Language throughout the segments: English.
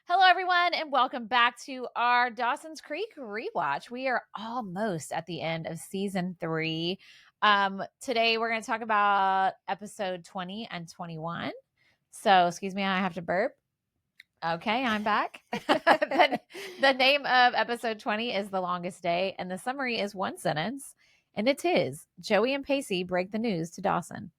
Hello, everyone, and welcome back to our Dawson's Creek rewatch. We are almost at the end of season 3. Today, we're going to talk about episode 20 and 21. So, excuse me, I have to burp. Okay, I'm back. The name of episode 20 is The Longest Day, and the summary is one sentence, and it is Joey and Pacey break the news to Dawson.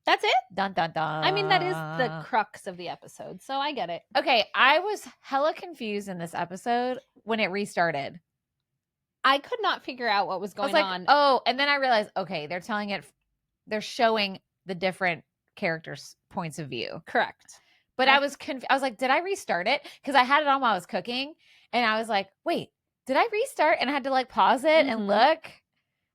That's it? Dun, dun, dun. I mean, that is the crux of the episode, so I get it. Okay, I was hella confused in this episode when it restarted. I could not figure out what was going on. Oh, and then I realized, okay, they're showing the different characters' points of view. Correct. But I was like, did I restart it? Because I had it on while I was cooking, and I was like, wait, did I restart? And I had to like pause it and look.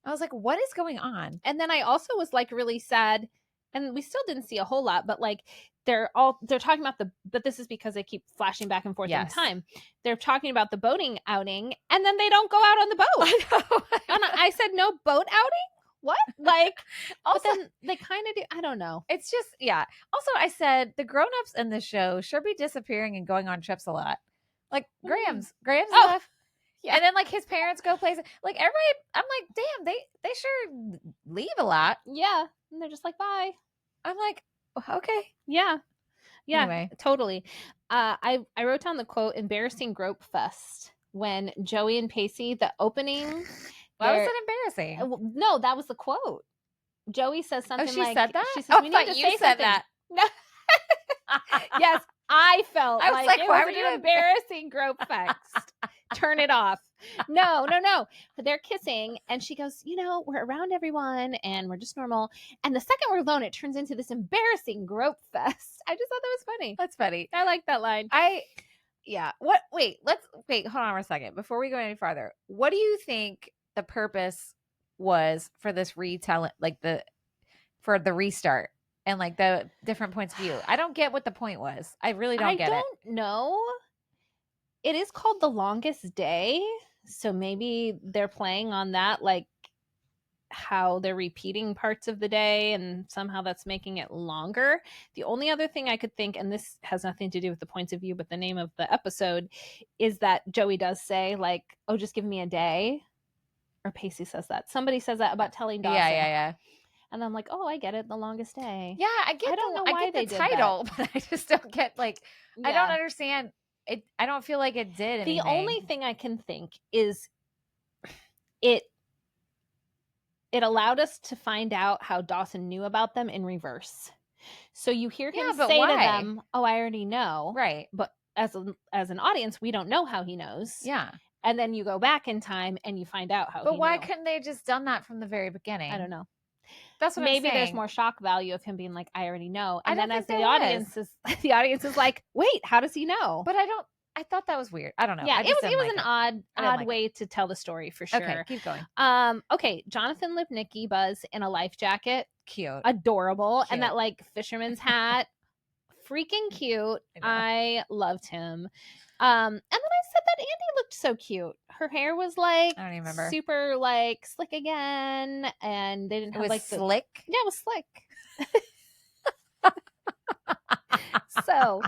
I was like, what is going on? And then I also was like really sad. And we still didn't see a whole lot, but like they're talking about but this is because they keep flashing back and forth in time. They're talking about the boating outing, and then they don't go out on the boat. I know. And I said, no boat outing? What? Like, also, but then they kind of do. I don't know. It's just, yeah. Also, I said the grown-ups in this show sure be disappearing and going on trips a lot. Like Graham's left. Yeah. And then like his parents go places. Like everybody, I'm like, damn, they sure leave a lot. Yeah. And they're just like, bye. I'm like, okay. Yeah. Yeah, anyway. Totally. I wrote down the quote, embarrassing grope fest, when Joey and Pacey, the opening. Why was it embarrassing? No, that was the quote. Joey says something she said that? She says, we need to say something. That. No. Yes, I felt I was like it why was were you embarrassing grope fest. Turn it off. No. But they're kissing, and she goes, we're around everyone, and we're just normal. And the second we're alone, it turns into this embarrassing grope fest. I just thought that was funny. That's funny. I like that line. Yeah. Wait, hold on for a second. Before we go any farther, what do you think the purpose was for this retelling, like for the restart and like the different points of view? I don't get what the point was. I really don't get it. I don't know. It is called The Longest Day, so maybe they're playing on that, like how they're repeating parts of the day, and somehow that's making it longer. The only other thing I could think, and this has nothing to do with the points of view, but the name of the episode, is that Joey does say, like, oh, just give me a day. Or Pacey says that. Somebody says that about telling Dawson. Yeah. And I'm like, oh, I get it. The Longest Day. Yeah, I don't know why they did title, but I just don't get, like, I don't understand. I don't feel like it did anything. The only thing I can think is it allowed us to find out how Dawson knew about them in reverse. So you hear him say to them, oh, I already know. Right. But as an audience, we don't know how he knows. Yeah. And then you go back in time and you find out how he knew. But why couldn't they have just done that from the very beginning? I don't know. That's what maybe I'm saying. There's more shock value of him being like, I already know. And then as the audience is like, wait, how does he know? But I thought that was weird. I don't know. Yeah, it was an odd way to tell the story for sure. Okay, keep going. Okay, Jonathan Lipnicki, Buzz in a life jacket. Cute. Adorable. Cute. And that like fisherman's hat. Freaking cute. I loved him. And then I said that Andy looked so cute. Her hair was like, I don't even remember, super like slick again, and they didn't have like slick. Yeah, it was slick. So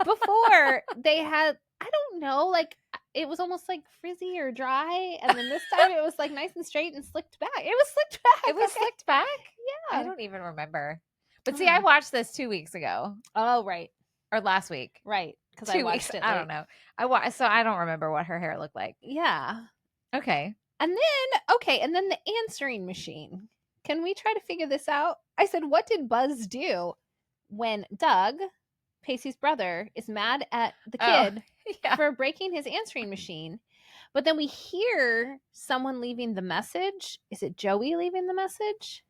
before they had, I don't know, like it was almost like frizzy or dry, and then this time it was like nice and straight and slicked back. It was slicked back. It was slicked back. Yeah, I don't even remember. But see, I watched this 2 weeks ago. Oh, right, or last week, right? Because 2 weeks. I don't know. So I don't remember what her hair looked like. Yeah. Okay. And then the answering machine. Can we try to figure this out? I said, what did Buzz do when Doug, Pacey's brother, is mad at the kid for breaking his answering machine? But then we hear someone leaving the message. Is it Joey leaving the message?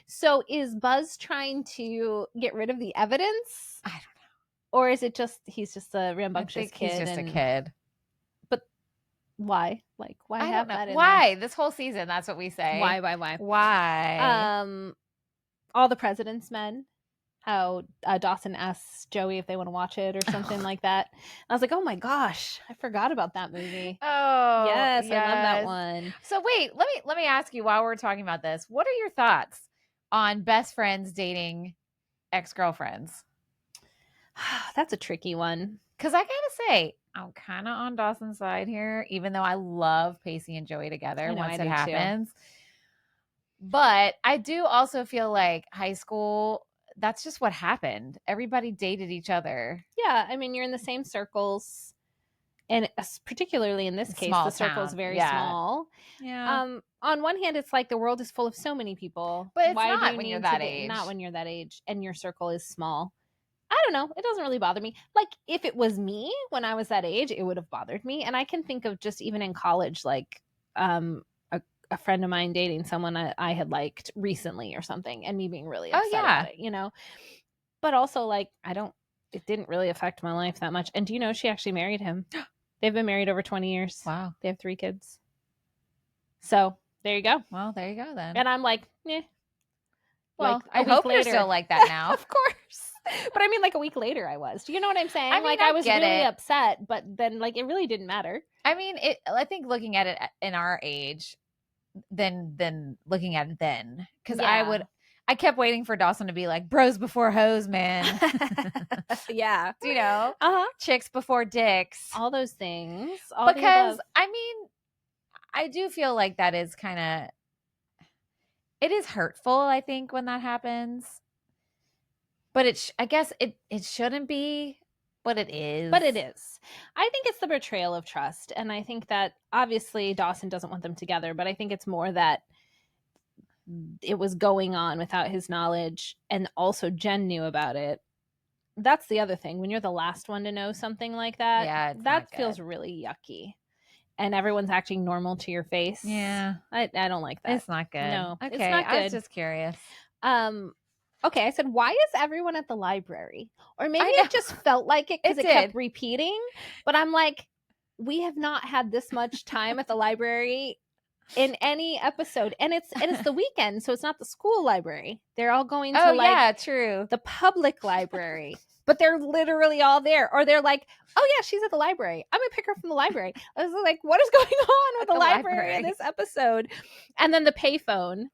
So is Buzz trying to get rid of the evidence? I don't know. Or is it just he's just a rambunctious kid? He's just a kid. But why? Like, why have that in why? there? This whole season, that's what we say. Why? Why? All the President's Men. How Dawson asks Joey if they want to watch it or something like that. And I was like, oh my gosh, I forgot about that movie. Oh, yes, I love that one. So wait, let me ask you while we're talking about this, what are your thoughts on best friends dating ex-girlfriends? That's a tricky one. Because I gotta say, I'm kind of on Dawson's side here, even though I love Pacey and Joey together I know, once I it do happens. But I do also feel like high school, that's just what happened. Everybody dated each other. Yeah, I mean, you're in the same circles, and particularly in this case, Small the circle's town. very Yeah. small. Yeah. On one hand, it's like the world is full of so many people. But it's Why do not you when you're need that to age. not when you're that age and your circle is small? I don't know. It doesn't really bother me. Like, if it was me when I was that age, it would have bothered me. And I can think of just even in college, like a friend of mine dating someone I had liked recently or something, and me being really upset about it, you know? But also, like, it didn't really affect my life that much. And do you know she actually married him? They've been married over 20 years. Wow. They have 3 kids. So there you go. Well, there you go then. And I'm like, Well, like I hope you're still like that now. Of course. But I mean, like a week later I was. Do you know what I'm saying? I mean, like I I was get really it. upset, but then like it really didn't matter. I mean, I think looking at it in our age, than looking at it then, because I kept waiting for Dawson to be like, bros before hoes, man. Yeah. You know, chicks before dicks, all those things. Because I mean, I do feel like that is kind of, it is hurtful, I think, when that happens. But I guess it shouldn't be, but it is. But it is. I think it's the betrayal of trust. And I think that obviously Dawson doesn't want them together, but I think it's more that it was going on without his knowledge. And also Jen knew about it. That's the other thing. When you're the last one to know something like that, that feels really yucky. And everyone's acting normal to your face. Yeah. I don't like that. It's not good. No. Okay. It's not good. I was just curious. Okay, I said, why is everyone at the library? Or maybe it just felt like it because it kept repeating. But I'm like, we have not had this much time at the library in any episode. And it's the weekend, so it's not the school library. They're all going to true. The public library. But they're literally all there. Or they're like, oh yeah, she's at the library. I'm gonna pick her from the library. I was like, what is going on with the library in this episode? And then the payphone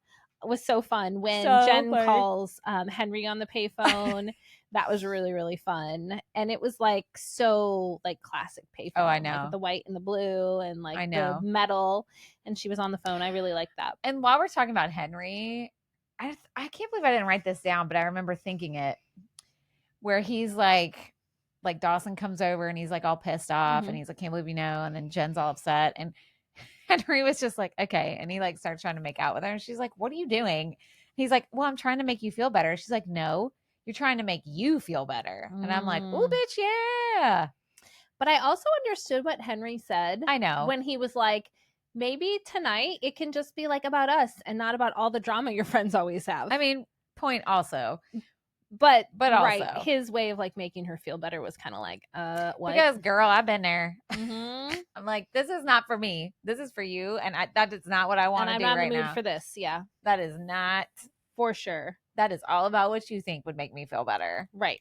was so fun when Jen calls Henry on the payphone. That was really, really fun. And it was like so like classic payphone. Oh, I know. Like, the white and the blue and like the metal. And she was on the phone. I really liked that. And while we're talking about Henry, I can't believe I didn't write this down, but I remember thinking it, where he's like Dawson comes over and he's like all pissed off and he's like, can't believe you know. And then Jen's all upset. And Henry was just like, okay. And he like starts trying to make out with her. And she's like, what are you doing? He's like, well, I'm trying to make you feel better. She's like, no, you're trying to make you feel better. And I'm like, oh, bitch, yeah. But I also understood what Henry said. I know. When he was like, maybe tonight it can just be like about us and not about all the drama your friends always have. I mean, point also. But also, his way of like making her feel better was kind of like, what? Because girl, I've been there. I'm like, this is not for me. This is for you, and that is not what I want to do right now. I'm not in the mood for this. Yeah, that is not for sure. That is all about what you think would make me feel better. Right.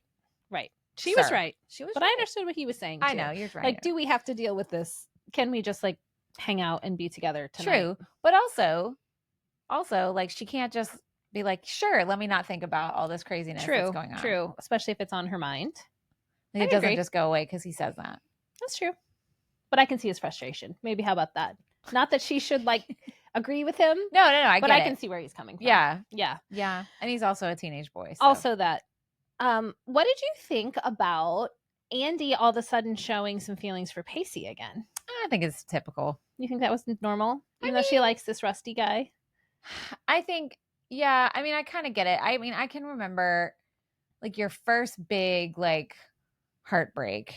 She was right. She was. But I understood what he was saying. I know, you're right. Like, do we have to deal with this? Can we just like hang out and be together tonight? True, but also, like, she can't just be like, sure, let me not think about all this craziness that's going on. True, especially if it's on her mind. Like, it doesn't just go away because he says that. That's true. But I can see his frustration. Maybe how about that? Not that she should like agree with him. No, I get it. But I can see where he's coming from. Yeah. And he's also a teenage boy. So. Also that. What did you think about Andy all of a sudden showing some feelings for Pacey again? I think it's typical. You think that was normal? Even though she likes this rusty guy? I think, yeah. I mean, I kind of get it. I mean, I can remember like your first big like heartbreak,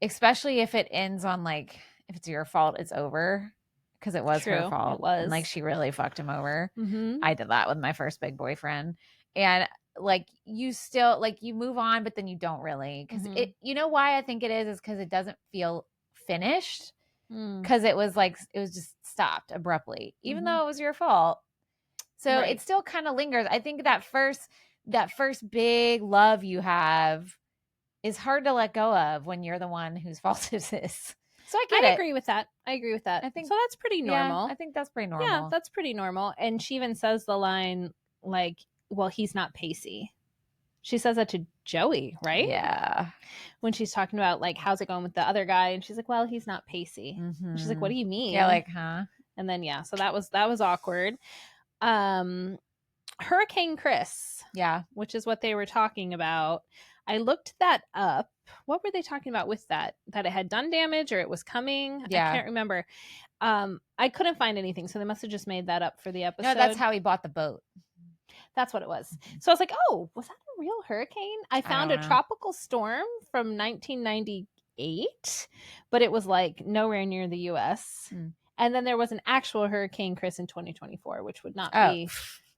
especially if it ends on like, if it's your fault, it's over. Because it was her fault. It was. And, like, she really fucked him over. I did that with my first big boyfriend. And like, you still like, you move on, but then you don't really. Because it, you know why I think it is because it doesn't feel finished. Because it was just stopped abruptly, even though it was your fault. So it still kind of lingers. I think that first big love you have is hard to let go of when you're the one whose fault it is. So I agree with that. I think so. That's pretty normal. Yeah, I think that's pretty normal. Yeah, that's pretty normal. And she even says the line like, well, he's not Pacey. She says that to Joey, right? Yeah. When she's talking about like, how's it going with the other guy? And she's like, well, he's not Pacey. Mm-hmm. And she's like, what do you mean? Yeah, like, huh? And then, yeah, so that was awkward. Hurricane Chris. Yeah. Which is what they were talking about. I looked that up. What were they talking about with that? That it had done damage or it was coming? Yeah. I can't remember. I couldn't find anything, so they must have just made that up for the episode. No, that's how he bought the boat. That's what it was. So I was like, oh, was that a real hurricane? I found a tropical storm from 1998, but it was like nowhere near the U.S. And then there was an actual Hurricane Chris in 2024, which would not be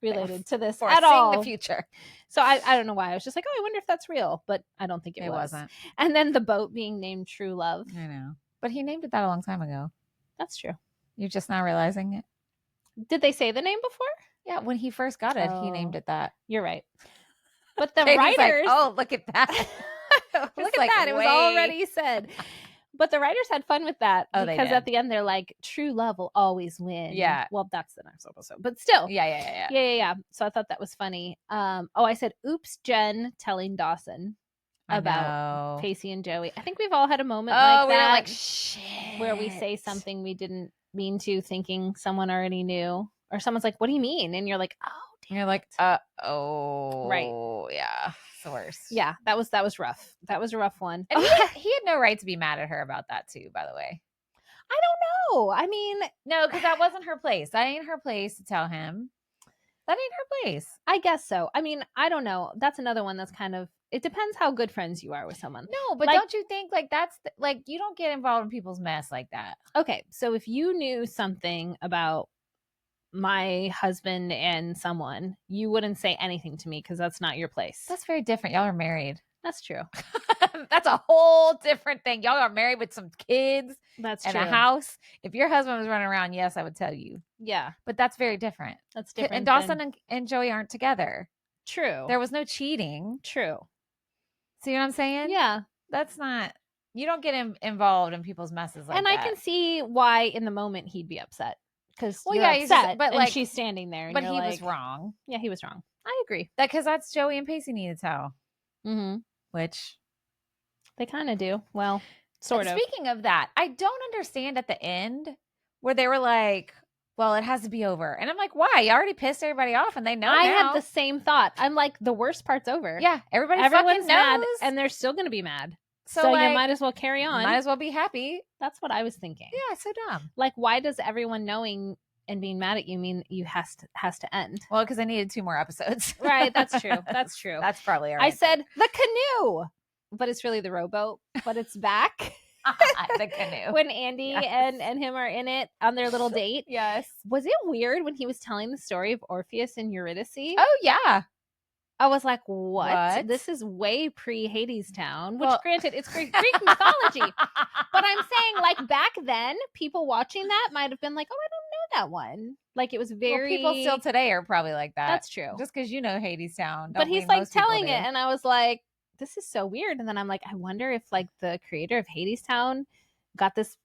related to this at all. The future. So I don't know why. I was just like, oh, I wonder if that's real, but I don't think it wasn't. And then the boat being named True Love. I know. But he named it that a long time ago. That's true. You're just not realizing it. Did they say the name before? Yeah, when he first got it, he named it that. You're right. But the writers... like, oh, look at that. Look at that. It was already said. But the writers had fun with that because at the end they're like, true love will always win. Yeah. Well, that's the next episode. But still. Yeah. So I thought that was funny. I said, oops, Jen telling Dawson about Pacey and Joey. I think we've all had a moment like that. We're like, shit. Where we say something we didn't mean to, thinking someone already knew. Or someone's like, what do you mean? And you're like, oh, damn. You're like, Right. Yeah. It's the worst. Yeah, that was rough. That was a rough one. And he had no right to be mad at her about that too, by the way. I don't know. I mean, no, because that wasn't her place. That ain't her place to tell him. That ain't her place. I guess so. I mean, I don't know. That's another one that's kind of, it depends how good friends you are with someone. No, but don't you think like that's like, you don't get involved in people's mess like that. Okay. So if you knew something about my husband and someone, you wouldn't say anything to me because that's not your place. That's very different. Y'all are married. That's true. That's a whole different thing. Y'all are married with some kids. That's and true. a house. If your husband was running around, yes, I would tell you. Yeah. But that's very different. That's different. And Dawson and Joey aren't together. True. There was no cheating. True. See what I'm saying? Yeah. That's not, you don't get involved in people's messes like that. And I can see why in the moment he'd be upset. Because you're upset, but like, she's standing there. And but he like, was wrong. Yeah, he was wrong. I agree. Because that's Joey and Pacey need to tell. Mm-hmm. Which they kind of do. Well, sort of. Speaking of that, I don't understand at the end where they were like, well, it has to be over. And I'm like, why? You already pissed everybody off and they know I now. had the same thought. I'm like, the worst part's over. Yeah, everyone's mad and they're still going to be mad. So like, you might as well carry on. Might as well be happy. That's what I was thinking. Yeah, so dumb. Like, why does everyone knowing and being mad at you mean you has to end? Well, because I needed 2 more episodes. Right, that's true. That's true. That's probably right. I said the canoe, but it's really the rowboat, but it's back. The canoe. When Andy and him are in it on their little date. Yes. Was it weird when he was telling the story of Orpheus and Eurydice? Oh, yeah. I was like, what? This is way pre-Hades Town, which granted, it's Greek mythology. But I'm saying, like, back then, people watching that might have been like, oh, I don't know that one. Like, it was very... Well, people still today are probably like that. That's true. Just because you know Hades Town. But he's, like, telling it, and I was like, this is so weird. And then I'm like, I wonder if, like, the creator of Hades Town got this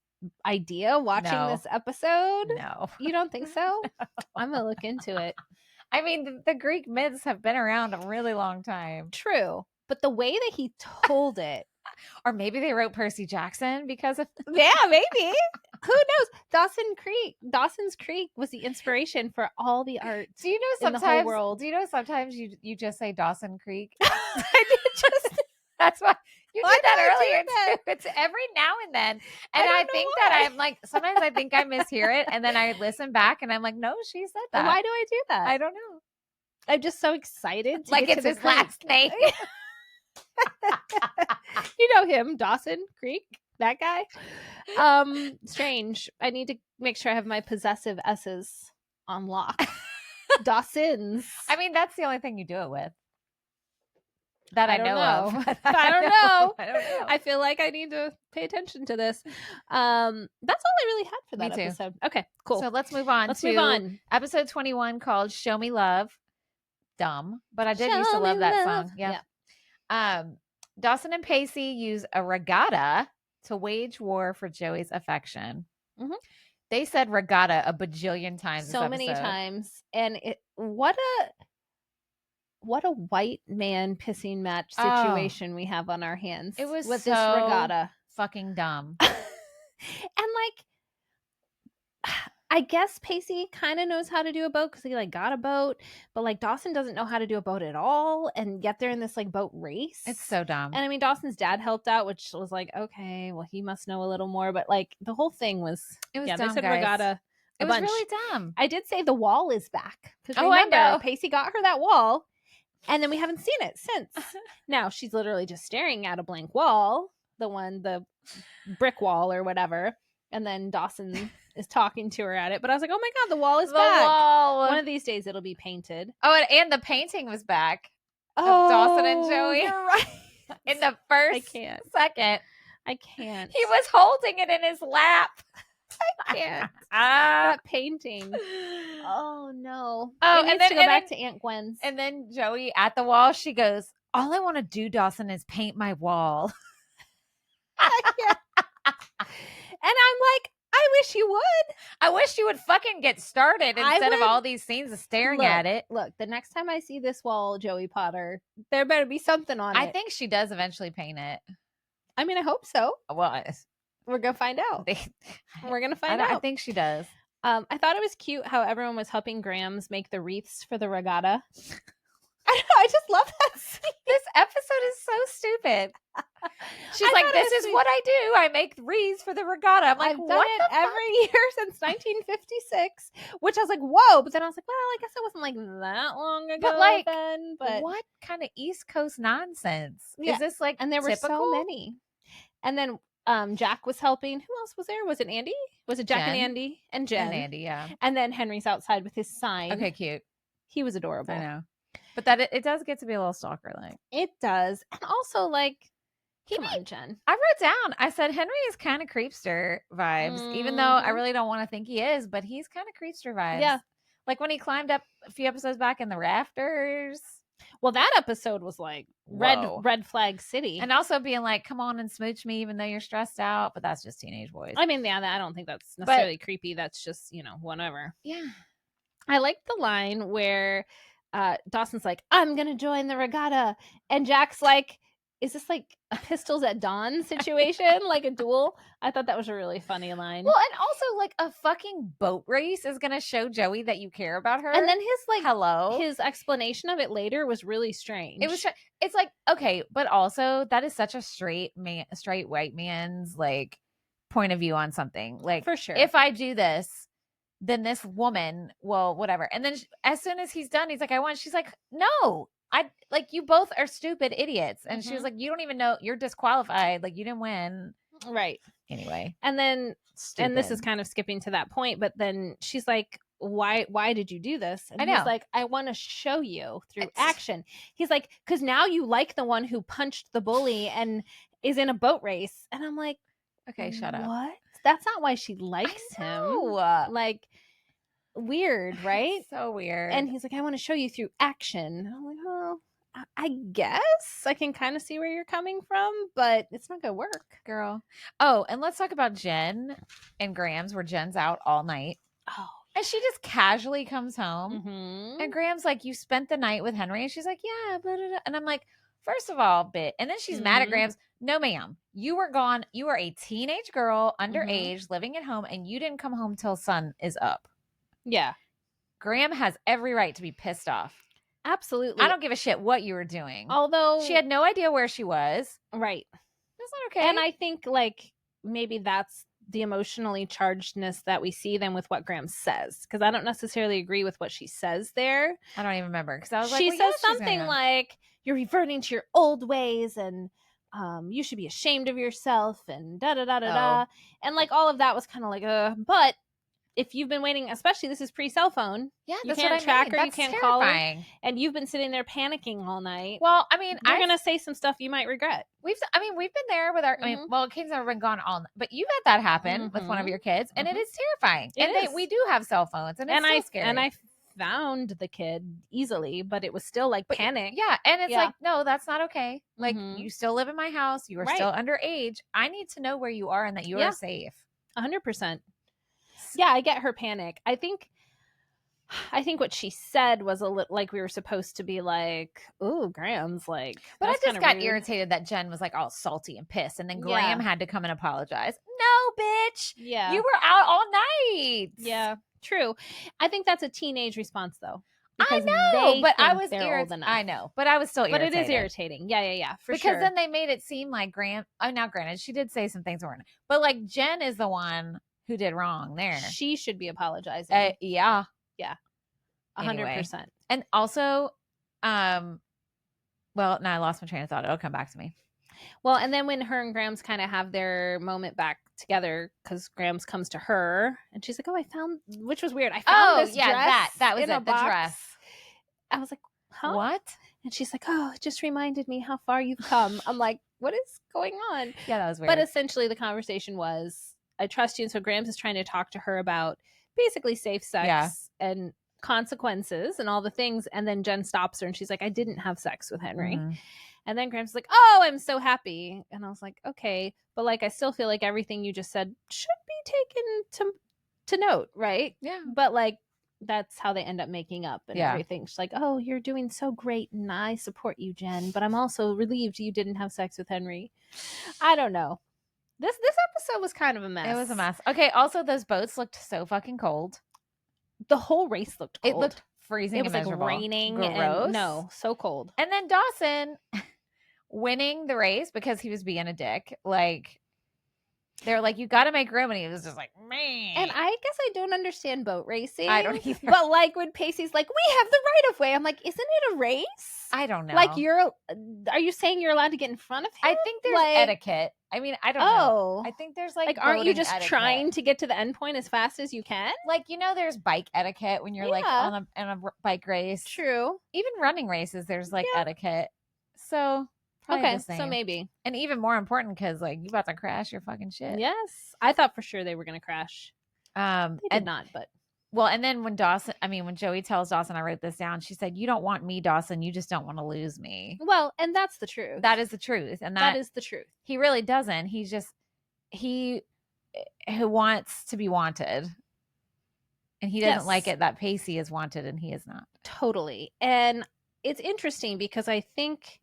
idea watching this episode? No. You don't think so? No. I'm going to look into it. I mean, the Greek myths have been around a really long time. True. But the way that he told it. Or maybe they wrote Percy Jackson because of... Yeah, maybe. Who knows? Dawson's Creek was the inspiration for all the art. Do you know sometimes, in the whole world. Do you know sometimes you just say Dawson Creek? I did just... That's why you did that earlier too. It's every now and then. And I think that I'm like, sometimes I think I mishear it. And then I listen back and I'm like, no, she said that. Why do I do that? I don't know. I'm just so excited. Like it's his last name. You know him, Dawson Creek, that guy. Strange. I need to make sure I have my possessive S's on lock. Dawson's. I mean, that's the only thing you do it with. That I know of. I don't know. I feel like I need to pay attention to this. That's all I really had for that episode. Okay, cool. So let's move on to episode 21 called Show Me Love. Dumb, but I did used to love that song. Yeah. Dawson and Pacey use a regatta to wage war for Joey's affection. Mm-hmm. They said regatta a bajillion times. So many times. And what a what a white man pissing match situation we have on our hands. It was with so this regatta. fucking dumb. And like, I guess Pacey kind of knows how to do a boat because he like got a boat, but like Dawson doesn't know how to do a boat at all, and yet they're in this like boat race. It's so dumb. And I mean, Dawson's dad helped out, which was like, okay, well, he must know a little more, but like the whole thing was, It was yeah, dumb, they said guys. regatta. It was really dumb. I did say the wall is back because Oh, I remember, know. Pacey got her that wall, and then we haven't seen it since. Now she's literally just staring at a blank wall, the brick wall or whatever, and then Dawson is talking to her at it. But I was like, oh my god, the wall is back. Wall. One of these days it'll be painted. Oh, and the painting was back of Dawson and Joey. You're right. In the first can't. second. I can't. He was holding it in his lap. I can't. Ah. That painting. Oh no. Oh, It needs and then to go back to Aunt Gwen's. And then Joey at the wall, she goes, all I want to do, Dawson, is paint my wall. And I'm like, I wish you would. I wish you would fucking get started instead of all these scenes of staring at it. Look, the next time I see this wall, Joey Potter, there better be something on it. I think she does eventually paint it. I mean, I hope so. Well, we're going to find out. We're going to find out. I think she does. I thought it was cute how everyone was helping Grams make the wreaths for the regatta. I just love that scene. This episode is so stupid. She's like, this is what I do. I make wreaths for the regatta. I'm like, I've done it every year since 1956, which I was like, whoa. But then I was like, well, I guess it wasn't like that long ago. But like, but what kind of East Coast nonsense? Yeah. Is this like and there typical? were so many. And then Jack was helping. Who else was there? Was it Andy? Was it Jack Jen. and Andy? And Jen. And Andy, yeah. And then Henry's outside with his sign. Okay, cute. He was adorable. I know. But that it does get to be a little stalker-like. It does. And also, like, Come on, Jen. I wrote down, I said Henry is kind of creepster vibes, even though I really don't want to think he is, but he's kind of creepster vibes. Yeah. Like when he climbed up a few episodes back in the rafters. Well, that episode was like red flag city. And also being like, come on and smooch me even though you're stressed out. But that's just teenage boys. I mean, yeah, I don't think that's necessarily creepy. That's just, whatever. Yeah. I like the line where Dawson's like, I'm going to join the regatta. And Jack's like, is this like a Pistols at Dawn situation? Like a duel? I thought that was a really funny line. Well, and also like a fucking boat race is going to show Joey that you care about her. And then his his explanation of it later was really strange. It's like, okay, but also that is such a straight white man's like point of view on something. Like, for sure. If I do this, then this woman will whatever. And then as soon as he's done, he's like, she's like, no, you both are stupid idiots. And she was like, you don't even know, you're disqualified. Like you didn't win. Right. Anyway. And then, and this is kind of skipping to that point, but then she's like, why did you do this? And he's like, I want to show you through action. He's like, because now you like the one who punched the bully and is in a boat race. And I'm like, okay, shut up. What? That's not why she likes him. Like, weird, right? So weird. And he's like, I want to show you through action. I'm like, oh, I guess I can kind of see where you're coming from, but it's not gonna work, girl. Oh, and let's talk about Jen and Grams, where Jen's out all night. Oh, and she just casually comes home, and Graham's like, "You spent the night with Henry," and she's like, "Yeah," blah, blah, blah. And I'm like, first of all, and then she's mad at Grams. No, ma'am, you were gone. You were a teenage girl, underage, living at home, and you didn't come home till sun is up. Yeah, Graham has every right to be pissed off. Absolutely. I don't give a shit what you were doing. Although she had no idea where she was. Right. That's not okay. And I think like maybe that's the emotionally chargedness that we see then with what Graham says, because I don't necessarily agree with what she says there. I don't even remember, because I was like, she says something like, you're reverting to your old ways and you should be ashamed of yourself and da da da da da. And like all of that was kind of like but if you've been waiting, especially this is pre-cell phone, you can't track her, you can't call her, and you've been sitting there panicking all night. Well, I mean, you're gonna say some stuff you might regret. We've been there with our. I mean, well, kids never been gone all, but you had that happen with one of your kids, and it is terrifying. We do have cell phones, and it's so scary. And I found the kid easily, but it was still like panic. Yeah, and it's like, no, that's not okay. Like you still live in my house, you are still underage. I need to know where you are and that you are safe. 100%. Yeah, I get her panic. I think I think what she said was a little like we were supposed to be like, "Ooh, Graham's like." But I that's just kinda got rude. irritated that Jen was like all salty and pissed, and then Yeah. Graham had to come and apologize. No, bitch. Yeah. You were out all night. Yeah, true. I think that's a teenage response though. I Because know, they but I think was they're old enough. I know, but I was still But irritated. it is irritating. Yeah, for because sure. then they made it seem like Graham. Oh, now granted, she did say some things weren't, but like Jen is the one who did wrong there. She should be apologizing. Yeah. 100%. And also, well, no, I lost my train of thought. It'll come back to me. Well, and then when her and Grams kind of have their moment back together, because Grams comes to her and she's like, "Oh, I found," which was weird. "I found this dress that was in it, a the box." dress. I was like, "Huh? What?" And she's like, "Oh, it just reminded me how far you've come." I'm like, "What is going on?" Yeah, that was weird. But essentially, the conversation was, "I trust you." And so Grams is trying to talk to her about basically safe sex and consequences and all the things. And then Jen stops her and she's like, "I didn't have sex with Henry." Mhm. And then Grams is like, "Oh, I'm so happy." And I was like, "Okay, but like, I still feel like everything you just said should be taken to note, right?" Yeah. But like, that's how they end up making up and Yeah. everything. She's like, "Oh, you're doing so great, and I support you, Jen. But I'm also relieved you didn't have sex with Henry." I don't know. This episode was kind of a mess. It was a mess. Okay. Also, those boats looked so fucking cold. The whole race looked cold. It looked freezing. It was and like miserable. raining. Gross. And no, so cold. And then Dawson winning the race because he was being a dick. Like, they're like, "You got to make room," and he was just like, "Man." And I guess I don't understand boat racing. I don't either. But like when Pacey's like, "We have the right of way," I'm like, "Isn't it a race?" I don't know. Like, are you saying you're allowed to get in front of him? I think there's like, etiquette. I mean, I don't know. Oh, I think there's like aren't you boating just etiquette. trying to get to the end point as fast as you can? Like, there's bike etiquette when you're like Yeah. on a bike race. True. Even running races, there's like etiquette. So probably Okay, the same. so maybe. And even more important because like you about to crash your fucking shit. Yes, I thought for sure they were going to crash. They did not, but well, and then when Joey tells Dawson, I wrote this down. She said, "You don't want me, Dawson. You just don't want to lose me." well, and that's the truth. That is the truth, and that is the truth. He really doesn't. He's just who wants to be wanted, and he doesn't like it that Pacey is wanted and he is not. Totally. And it's interesting because I think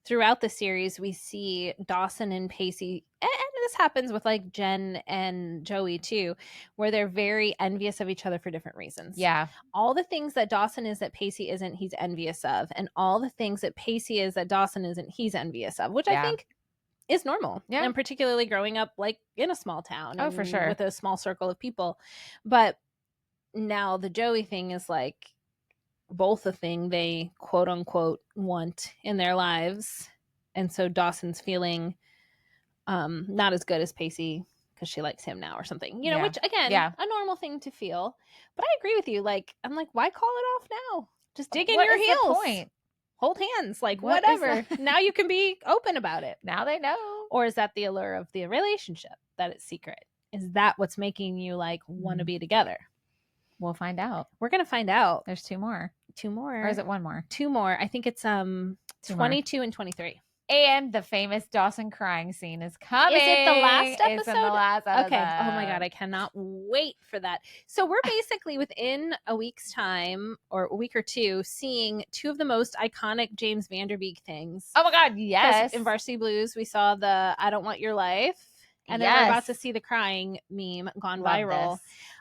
throughout the series we see Dawson and Pacey, and this happens with like Jen and Joey too, where they're very envious of each other for different reasons. Yeah. All the things that Dawson is that Pacey isn't, he's envious of, and all the things that Pacey is that Dawson isn't, he's envious of, which I think is normal. Yeah. And particularly growing up like in a small town. Oh, for sure. With a small circle of people. But now the Joey thing is like both a thing they quote unquote want in their lives. And so Dawson's feeling not as good as Pacey because she likes him now or something, which again, a normal thing to feel. But I agree with you. Like, I'm like, why call it off now? Just dig in your heels. What is the point? Hold hands, like whatever. Now you can be open about it. Now they know. Or is that the allure of the relationship, that it's secret? Is that what's making you like want to be together? We'll find out. We're gonna find out. There's 2 more. 2 more. Or is it 1 more? 2 more. I think it's 22 and 23. And the famous Dawson crying scene is coming. Is it the last episode? It's in the last episode. Okay. Oh my God. I cannot wait for that. So we're basically within a week's time or a week or two seeing 2 of the most iconic James Van Der Beek things. Oh my God. Yes. In Varsity Blues, we saw the "I Don't Want Your Life." And then we're about to see the crying meme gone viral.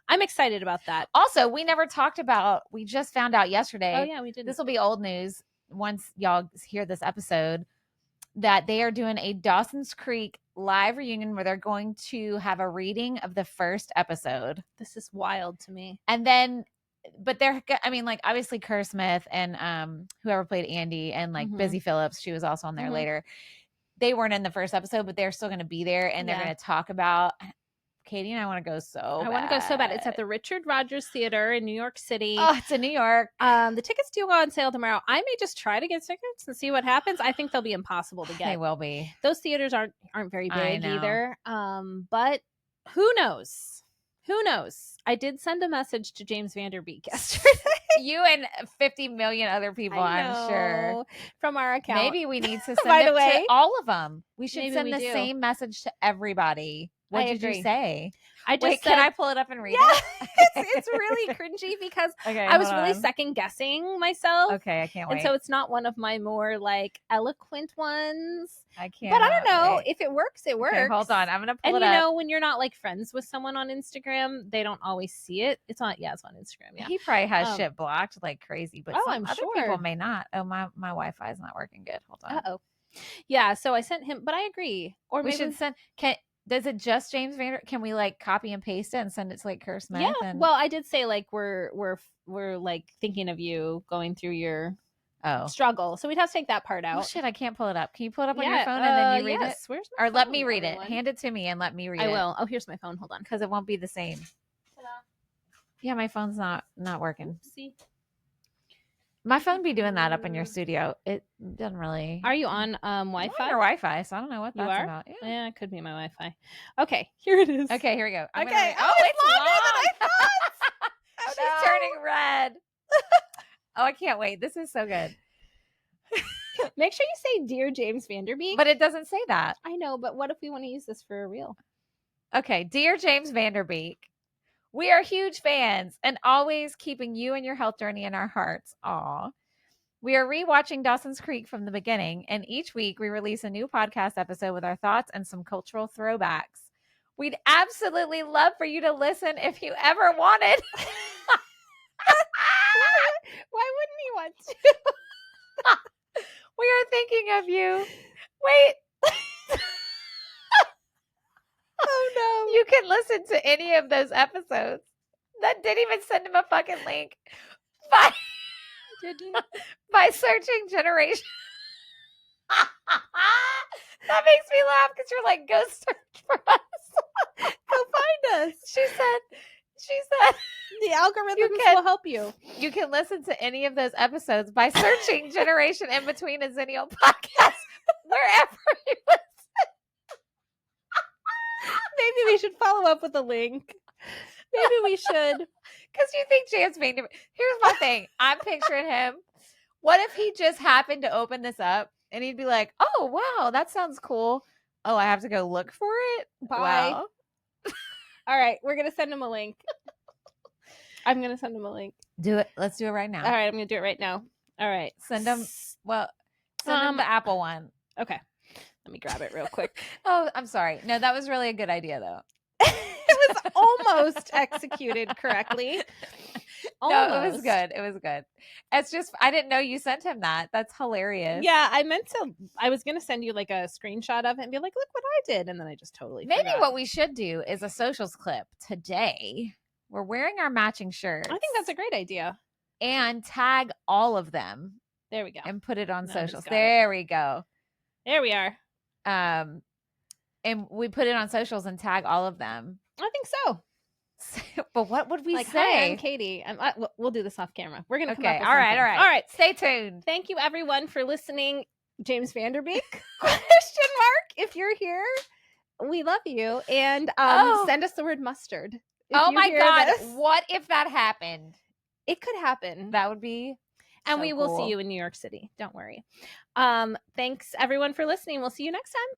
I'm excited about that. Also, we never talked about, we just found out yesterday. Oh yeah, we did. This will be old news once y'all hear this episode, that they are doing a Dawson's Creek live reunion where they're going to have a reading of the first episode. This is wild to me. And then, but like obviously Kerr Smith and whoever played Andy and like Busy Phillips, she was also on there later. They weren't in the first episode, but they're still going to be there and they're going to talk about. Katie and I want to go I want to go so bad. It's at the Richard Rogers Theater in New York City. Oh, it's in New York. The tickets do go on sale tomorrow. I may just try to get tickets and see what happens. I think they'll be impossible to get. They will be. Those theaters aren't very big either. But who knows? Who knows? I did send a message to James Van Der Beek yesterday. You and 50 million other people, I'm sure. From our account. Maybe we need to send it to all of them. We should send the same message to everybody. What did agree. you say? I just Wait, said, can I pull it up and read yeah, it? it's really cringy because Okay, I was hold really on. second guessing myself. Okay, I can't wait. And so it's not one of my more like eloquent ones. I can't. But I don't know. If it works, it works. Okay, hold on. I'm gonna pull and it you up. know, when you're not like friends with someone on Instagram, they don't always see it. It's on Instagram. Yeah. He probably has shit blocked like crazy, but some I'm other sure people may not. Oh, my Wi-Fi is not working good. Hold on. Uh-oh. Yeah, so I sent him, but I agree. Or we should send. Does it just James Vander? Can we like copy and paste it and send it to like Kerr Smith? Yeah. Well, I did say like we're like thinking of you going through your struggle, so we'd have to take that part out. Oh shit, I can't pull it up. Can you pull it up on your phone and then you read it? Where's or let me read it. Hand it to me and let me read it. I will. Oh, here's my phone. Hold on, because it won't be the same. Ta-da. Yeah, my phone's not working. See. My phone be doing that up in your studio. It doesn't really. Are you on Wi-Fi? Or Wi-Fi, so I don't know what that's about. Yeah, it could be my Wi-Fi. Okay, here it is. Okay, here we go. Oh, it's longer than I thought. She's turning red. Oh, I can't wait. This is so good. Make sure you say Dear James Vanderbeek. But it doesn't say that. I know, but what if we want to use this for a reel? Okay, Dear James Vanderbeek. We are huge fans and always keeping you and your health journey in our hearts. Aw. We are rewatching Dawson's Creek from the beginning, and each week we release a new podcast episode with our thoughts and some cultural throwbacks. We'd absolutely love for you to listen if you ever wanted. Why wouldn't he want to? We are thinking of you. Wait. Oh no. You can listen to any of those episodes. That didn't even send him a fucking link. By searching generation. That makes me laugh because you're like, go search for us. Go find us. She said the algorithms will help you. You can listen to any of those episodes by searching Generation in Between a Xennial Podcast wherever you listen. Maybe we should follow up with a link. Maybe we should. Because you think James Vanderbeek. Here's my thing. I'm picturing him. What if he just happened to open this up and he'd be like, oh, wow, that sounds cool. Oh, I have to go look for it? Bye. Wow. All right. We're going to send him a link. I'm going to send him a link. Do it. Let's do it right now. All right. I'm going to do it right now. All right. Send him. Well, send him the Apple one. Okay. Let me grab it real quick. Oh, I'm sorry. No, that was really a good idea, though. It was almost executed correctly. Almost. No, it was good. It was good. It's just, I didn't know you sent him that. That's hilarious. Yeah, I was going to send you like a screenshot of it and be like, look what I did. And then I just totally forgot. What we should do is a socials clip today. We're wearing our matching shirts. I think that's a great idea. And tag all of them. There we go. And put it on socials. There we go. There we are. And we put it on socials and tag all of them. I think so. But what would we say? Hi, I'm Katie. We'll do this off camera. We're gonna come up with all right. Stay tuned. Thank you, everyone, for listening. James Vanderbeek? ? If you're here, we love you, and send us the word mustard. Oh my God! What if that happened? It could happen. That would be. And we will see you in New York City. Don't worry. Thanks, everyone, for listening. We'll see you next time.